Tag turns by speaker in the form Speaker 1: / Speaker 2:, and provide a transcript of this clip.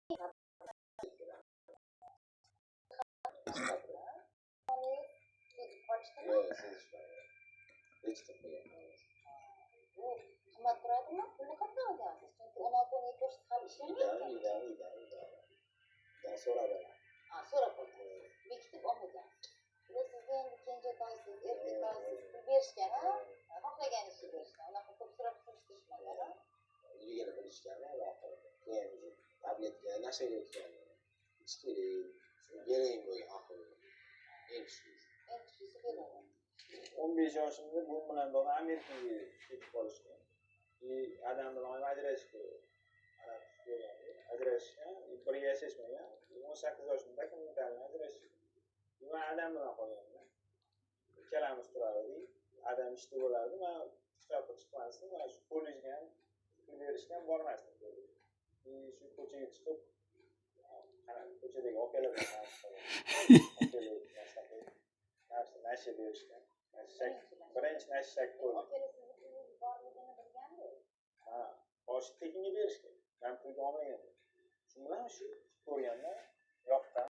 Speaker 1: Qimmat turadimi? Pulni qatdan olgansiz? Chunki 16-17 yoshda hali ishlamayotgan. So'rab olgansiz. Bekitib olmagansiz. Sizga endi kenjatoysiz, erkatoysiz pul berishgan, ha? Xohlaganingizcha berishgan. Unaqa ko'p so'rab surishtirishmagan, ha? Uyligini bilishgani, keyin tabletga nashaga o'tgan. Hech kerak. Berayim bo'lgan aql. Eng kuchlisi beradi. 15 yoshimda bu bilan bog'liq Amerikaga ketib qolishgan. Adam bilan ajrashishgan. Ajrashishgan, birga yashashmagan. 18 yoshimda kimdan ajrashishgan. Men Adam bilan qolganman. Ikkalamiz turardik. Adam ishda bo'lardi. Men kitob chiqmasdim. Mana shu kollejga ham pul berishgan bormasdim. Shu ko'chaga chiqib, ko'chadagi okalar bilan nasha berishgan. Birinchi nashak ko'rdim. Akalar sizni pulingiz borligini bilgandi. Ha, boshi tekinga berishgan. Men pulga olmaganman. Shu bilan shu ko'rganda yoqqan.